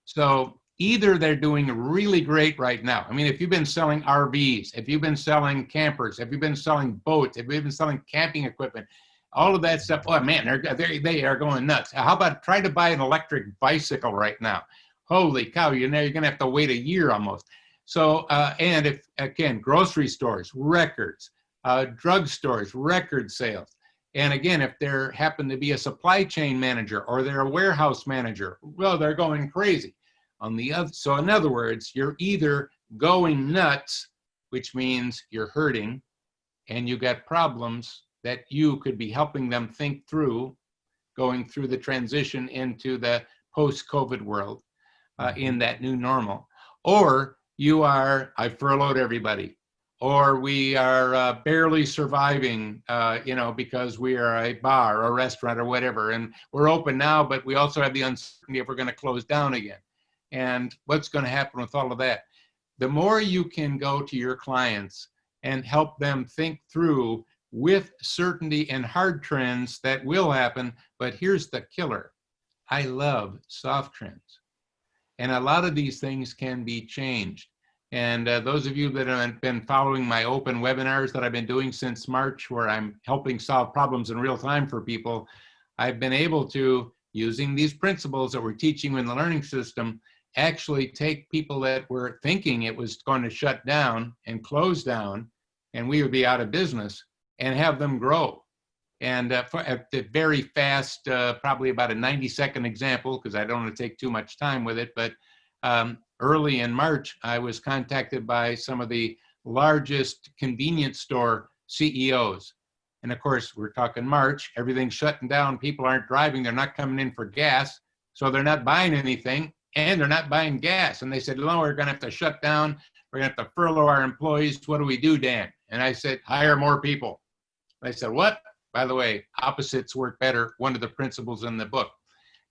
So either they're doing really great right now. I mean, if you've been selling RVs, if you've been selling campers, if you've been selling boats, if you've been selling camping equipment, all of that stuff, oh man, they are going nuts. How about try to buy an electric bicycle right now? Holy cow, you're going to have to wait a year almost. So, and if, again, grocery stores, records, drugstores, record sales. And again, if there happen to be a supply chain manager or they're a warehouse manager, well, they're going crazy. On the other, so in other words, you're either going nuts, which means you're hurting, and you got problems that you could be helping them think through, going through the transition into the post-COVID world, in that new normal, or you are, I furloughed everybody, or we are barely surviving, because we are a bar or a restaurant or whatever, and we're open now, but we also have the uncertainty if we're going to close down again. And what's going to happen with all of that? The more you can go to your clients and help them think through with certainty and hard trends that will happen, but here's the killer. I love soft trends. And a lot of these things can be changed. And those of you that have been following my open webinars that I've been doing since March, where I'm helping solve problems in real time for people, I've been able to, using these principles that we're teaching in the learning system, actually take people that were thinking it was going to shut down and close down, and we would be out of business, and have them grow. And at the very fast, probably about a 90-second example, because I don't want to take too much time with it, but early in March, I was contacted by some of the largest convenience store CEOs. And of course, we're talking March, everything's shutting down, people aren't driving, they're not coming in for gas, so they're not buying anything, and they're not buying gas. And they said, no, we're gonna have to shut down, we're gonna have to furlough our employees, what do we do, Dan? And I said, hire more people. They said, what? By the way, opposites work better, one of the principles in the book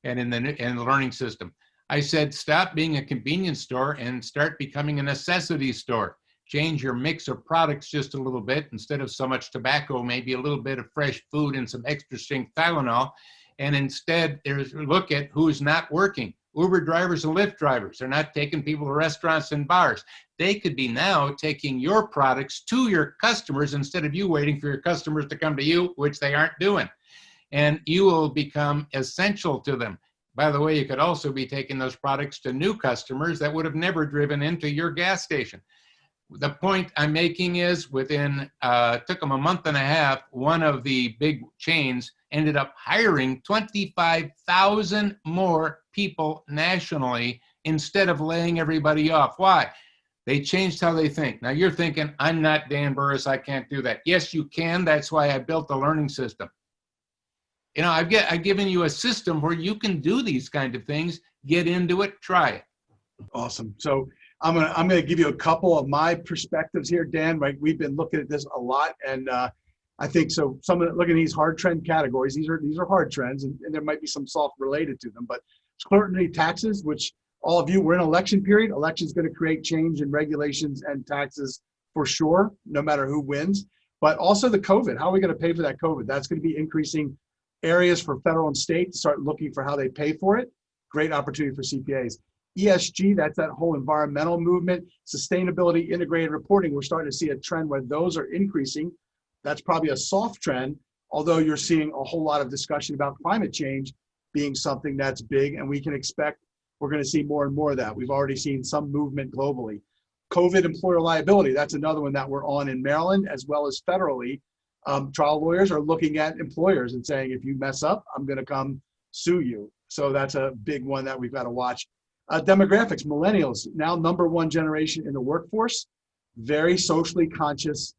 and in the learning system. I said, stop being a convenience store and start becoming a necessity store. Change your mix of products just a little bit. Instead of so much tobacco, maybe a little bit of fresh food and some extra strength Tylenol. And instead, look at who's not working. Uber drivers and Lyft drivers. They're not taking people to restaurants and bars. They could be now taking your products to your customers instead of you waiting for your customers to come to you, which they aren't doing. And you will become essential to them. By the way, you could also be taking those products to new customers that would have never driven into your gas station. The point I'm making is within, took them a month and a half, one of the big chains ended up hiring 25,000 more people nationally instead of laying everybody off. Why? They changed how they think. Now you're thinking, I'm not Dan Burrus, I can't do that. Yes, you can. That's why I built the learning system. You know, I've given you a system where you can do these kind of things, get into it, try it. Awesome. So I'm gonna give you a couple of my perspectives here, Dan. Right, we've been looking at this a lot, and I think so. Looking at these hard trend categories, these are hard trends, and there might be some soft related to them. But scrutiny taxes, which all of you, we're in election period. Election's going to create change in regulations and taxes for sure, no matter who wins. But also the COVID. How are we going to pay for that COVID? That's going to be increasing areas for federal and state to start looking for how they pay for it. Great opportunity for CPAs. ESG, that's that whole environmental movement. Sustainability, integrated reporting, we're starting to see a trend where those are increasing. That's probably a soft trend, although you're seeing a whole lot of discussion about climate change being something that's big, and we can expect we're going to see more and more of that. We've already seen some movement globally. COVID employer liability, that's another one that we're on in Maryland as well as federally. Trial lawyers are looking at employers and saying, if you mess up, I'm going to come sue you. So that's a big one that we've got to watch. Demographics, millennials, now #1 generation in the workforce, very socially conscious,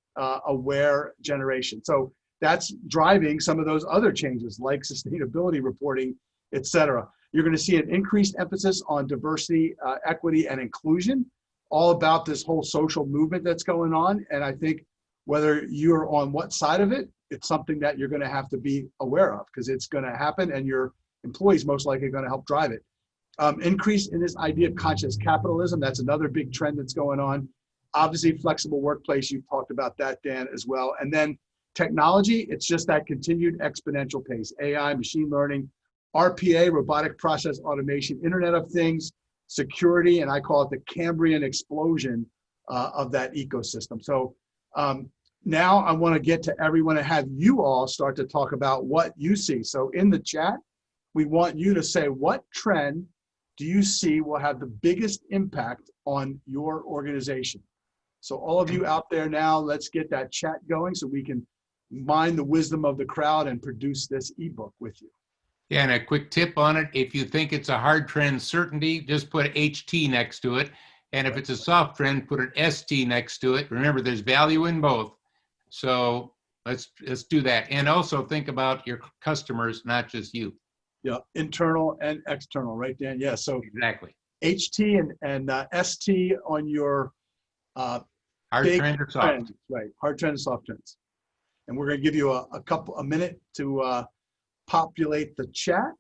aware generation. So that's driving some of those other changes like sustainability reporting, et cetera. You're going to see an increased emphasis on diversity, equity, and inclusion, all about this whole social movement that's going on. And I think whether you're on what side of it, it's something that you're going to have to be aware of because it's going to happen and your employees most likely going to help drive it. Increase in this idea of conscious capitalism, that's another big trend that's going on. Obviously, flexible workplace, you've talked about that, Dan, as well. And then technology, it's just that continued exponential pace. AI, machine learning, RPA, robotic process automation, Internet of Things, security, and I call it the Cambrian explosion of that ecosystem. So now I want to get to everyone and have you all start to talk about what you see. So in the chat, we want you to say, what trend do you see will have the biggest impact on your organization? So all of you out there now, let's get that chat going so we can mine the wisdom of the crowd and produce this ebook with you. Yeah, and a quick tip on it, if you think it's a hard trend certainty, just put HT next to it. And if it's a soft trend, put an ST next to it. Remember, there's value in both. So let's do that. And also think about your customers, not just you. Yeah, internal and external, right, Dan? Yeah, so exactly. HT and ST on your hard trend or soft trends, right? Hard trend and soft trends. And we're going to give you a minute to populate the chat.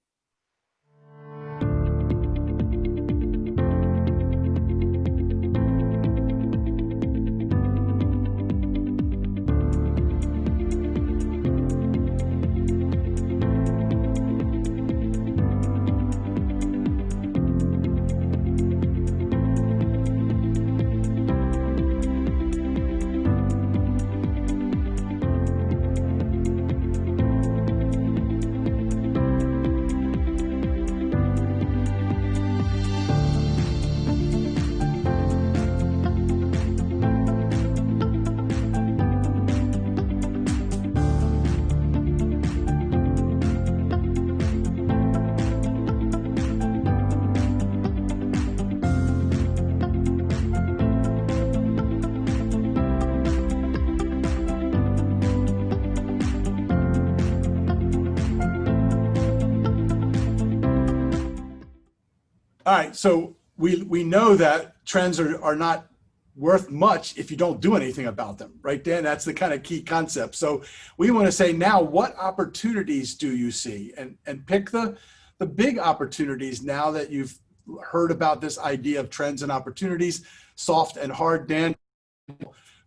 All right, so we know that trends are not worth much if you don't do anything about them, right, Dan? That's the kind of key concept. So we want to say now, what opportunities do you see? And pick the big opportunities now that you've heard about this idea of trends and opportunities, soft and hard. Dan,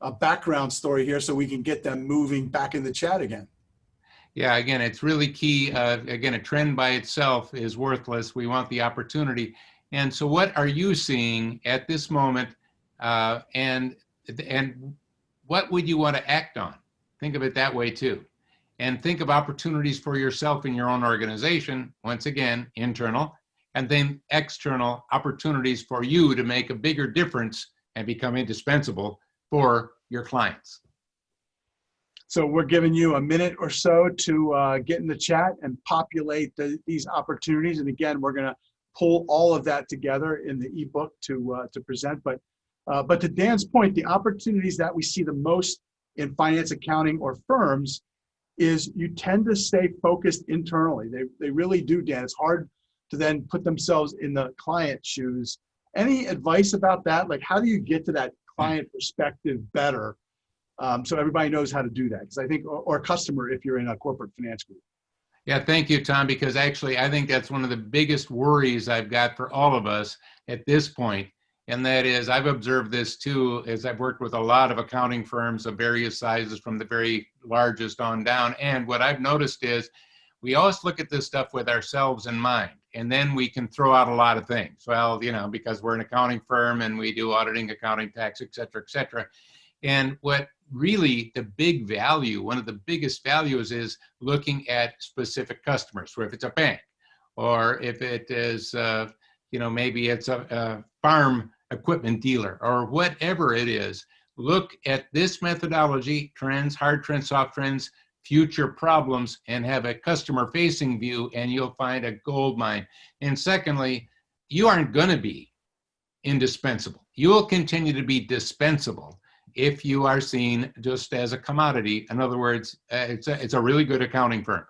a background story here so we can get them moving back in the chat again. Yeah, again, it's really key. Again, a trend by itself is worthless. We want the opportunity. And so what are you seeing at this moment, and what would you want to act on? Think of it that way too. And think of opportunities for yourself in your own organization, once again, internal, and then external opportunities for you to make a bigger difference and become indispensable for your clients. So we're giving you a minute or so to get in the chat and populate these opportunities. And again, we're going to pull all of that together in the ebook to present. But to Dan's point, the opportunities that we see the most in finance, accounting, or firms is you tend to stay focused internally. They really do, Dan. It's hard to then put themselves in the client shoes. Any advice about that? Like, how do you get to that client perspective better? So everybody knows how to do that, because I think, or a customer if you're in a corporate finance group. Yeah, thank you, Tom, because actually I think that's one of the biggest worries I've got for all of us at this point. And that is, I've observed this too, as I've worked with a lot of accounting firms of various sizes from the very largest on down. And what I've noticed is we always look at this stuff with ourselves in mind. and then we can throw out a lot of things. Well, you know, because we're an accounting firm and we do auditing, accounting, tax, et cetera, et cetera. And what really the big value, one of the biggest values is looking at specific customers. So if it's a bank, or if it is, you know, maybe it's a farm equipment dealer, or whatever it is, look at this methodology, trends, hard trends, soft trends, future problems, and have a customer facing view, and you'll find a gold mine. And secondly, you aren't going to be indispensable. You will continue to be dispensable if you are seen just as a commodity. In other words, it's a really good accounting firm.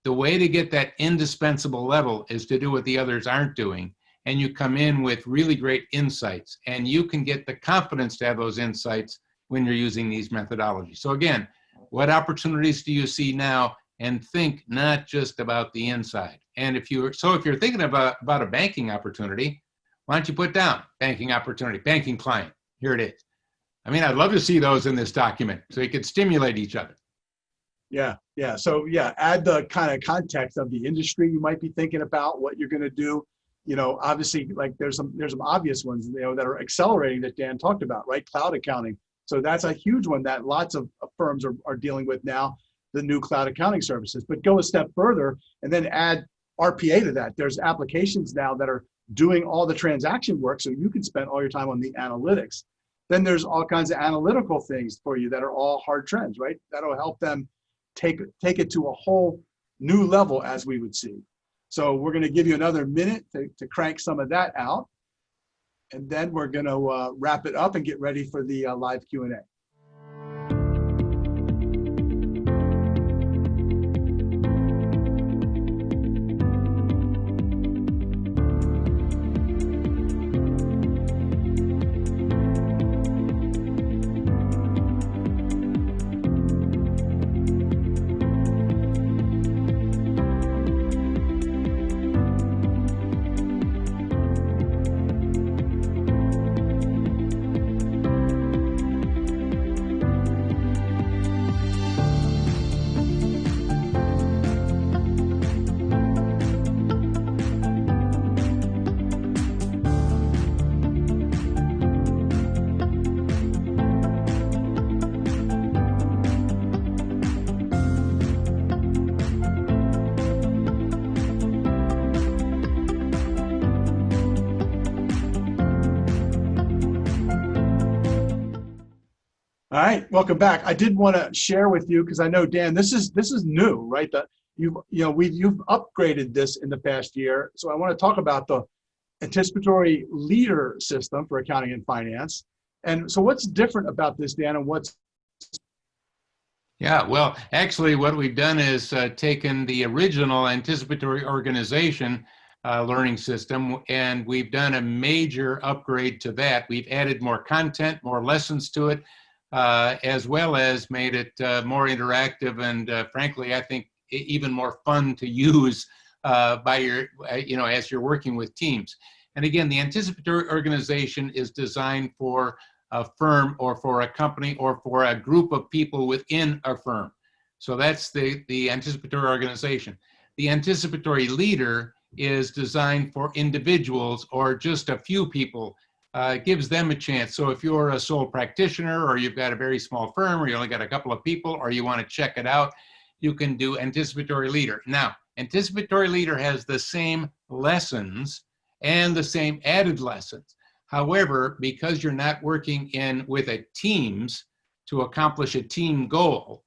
The way to get that indispensable level is to do what the others aren't doing, and you come in with really great insights, and you can get the confidence to have those insights when you're using these methodologies. So again, what opportunities do you see now? And think not just about the inside. And if you're thinking about a banking opportunity, why don't you put down banking opportunity, banking client? Here it is. I mean, I'd love to see those in this document so you could stimulate each other. Yeah. So yeah, add the kind of context of the industry you might be thinking about, what you're going to do. You know, obviously, like there's some obvious ones, you know, that are accelerating that Dan talked about, right? Cloud accounting. So that's a huge one that lots of firms are dealing with now, the new cloud accounting services. But go a step further and then add RPA to that. There's applications now that are doing all the transaction work, so you can spend all your time on the analytics. Then there's all kinds of analytical things for you that are all hard trends, right? That'll help them take it to a whole new level, as we would see. So we're going to give you another minute to crank some of that out. And then we're going to wrap it up and get ready for the live Q&A. All right, welcome back. I did want to share with you, because I know, Dan, this is new, right? That you've upgraded this in the past year. So I want to talk about the anticipatory leader system for accounting and finance. And so what's different about this, Dan, and what's... Yeah, well, actually what we've done is taken the original anticipatory organization learning system, and we've done a major upgrade to that. We've added more content, more lessons to it, as well as made it more interactive and frankly, I think even more fun to use by your, as you're working with teams. And again, the anticipatory organization is designed for a firm or for a company or for a group of people within a firm. So that's the anticipatory organization. The anticipatory leader is designed for individuals or just a few people. It gives them a chance. So if you're a sole practitioner or you've got a very small firm or you only got a couple of people or you want to check it out, you can do anticipatory leader. Now, anticipatory leader has the same lessons and the same added lessons. However, because you're not working with a teams to accomplish a team goal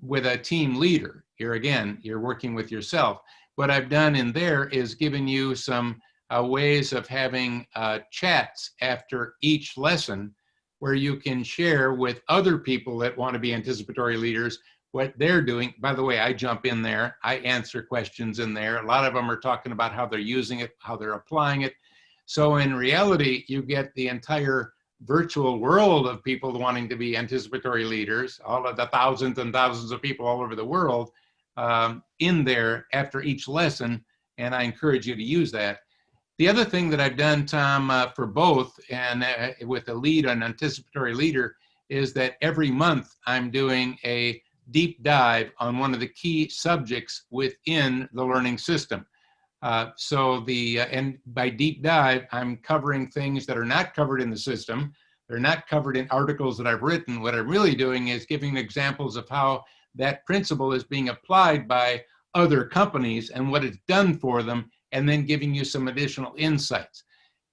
with a team leader, you're working with yourself. What I've done in there is given you some ways of having chats after each lesson where you can share with other people that want to be anticipatory leaders what they're doing. By the way, I jump in there, I answer questions in there. A lot of them are talking about how they're using it, how they're applying it. So in reality, you get the entire virtual world of people wanting to be anticipatory leaders, all of the thousands and thousands of people all over the world in there after each lesson, and I encourage you to use that. The other thing that I've done, Tom, for both and with the lead on anticipatory leader is that every month I'm doing a deep dive on one of the key subjects within the learning system. And by deep dive, I'm covering things that are not covered in the system. They're not covered in articles that I've written. What I'm really doing is giving examples of how that principle is being applied by other companies and what it's done for them, and then giving you some additional insights.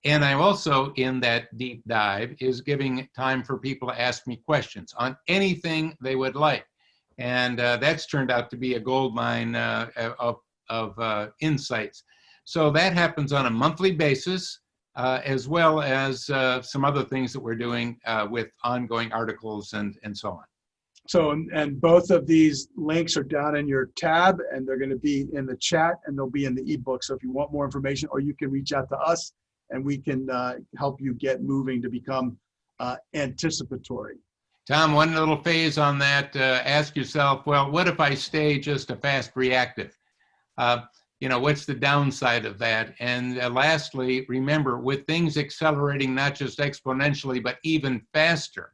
And I also, in that deep dive, is giving time for people to ask me questions on anything they would like. And that's turned out to be a gold mine of insights. So that happens on a monthly basis, as well as some other things that we're doing with ongoing articles and so on. So, and both of these links are down in your tab, and they're going to be in the chat, and they'll be in the ebook. So if you want more information, or you can reach out to us, and we can help you get moving to become anticipatory. Tom, one little phase on that, ask yourself, well, what if I stay just a fast reactive? What's the downside of that? And lastly, remember, with things accelerating not just exponentially, but even faster,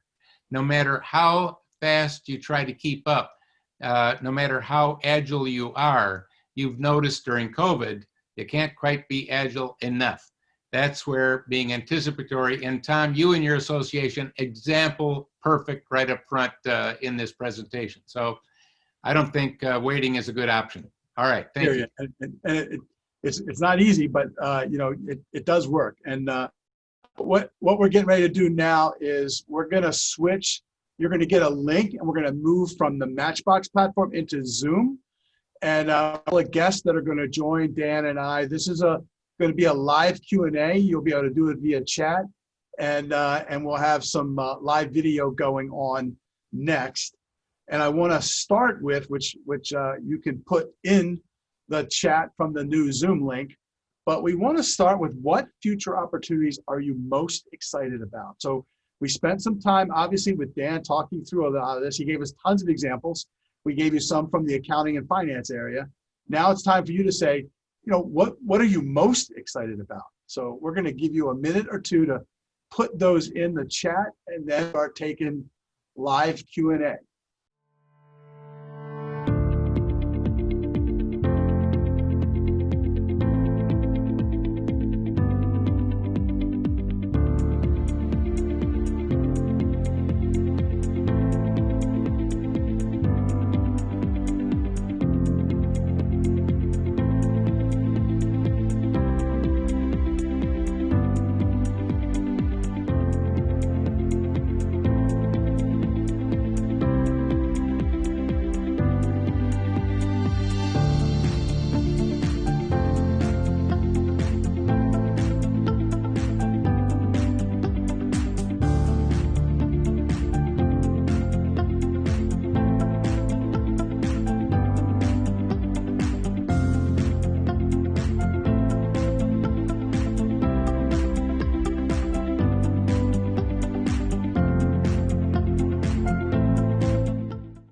no matter how fast you try to keep up, no matter how agile you are, you've noticed during COVID, you can't quite be agile enough. That's where being anticipatory, and Tom, you and your association, example perfect right up front in this presentation. So I don't think waiting is a good option. All right, thank you. And it's not easy, but it does work. And what we're getting ready to do now is we're going to switch. You're going to get a link, and we're going to move from the Matchbox platform into Zoom. And all the guests that are going to join Dan and I, this is going to be a live Q&A. You'll be able to do it via chat, and we'll have some live video going on next. And I want to start with, which you can put in the chat from the new Zoom link, but we want to start with what future opportunities are you most excited about? So we spent some time, obviously, with Dan talking through a lot of this. He gave us tons of examples. We gave you some from the accounting and finance area. Now it's time for you to say, what are you most excited about? So we're going to give you a minute or two to put those in the chat, and then start taking live Q&A.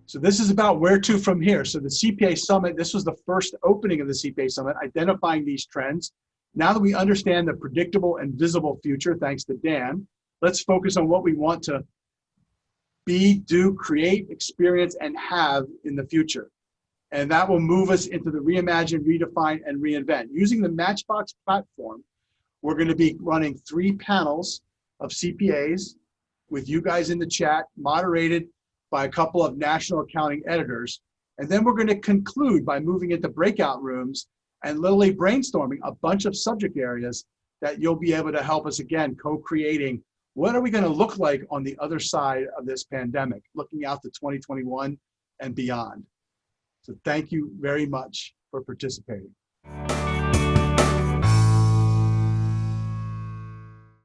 So this is about where to from here. So the CPA Summit, this was the first opening of the CPA Summit, identifying these trends. Now that we understand the predictable and visible future, thanks to Dan, let's focus on what we want to be, do, create, experience, and have in the future. And that will move us into the reimagine, redefine, and reinvent. Using the Matchbox platform, we're going to be running 3 panels of CPAs with you guys in the chat, moderated by a couple of national accounting editors. And then we're going to conclude by moving into breakout rooms and literally brainstorming a bunch of subject areas that you'll be able to help us, again, co-creating what are we going to look like on the other side of this pandemic, looking out to 2021 and beyond. So thank you very much for participating.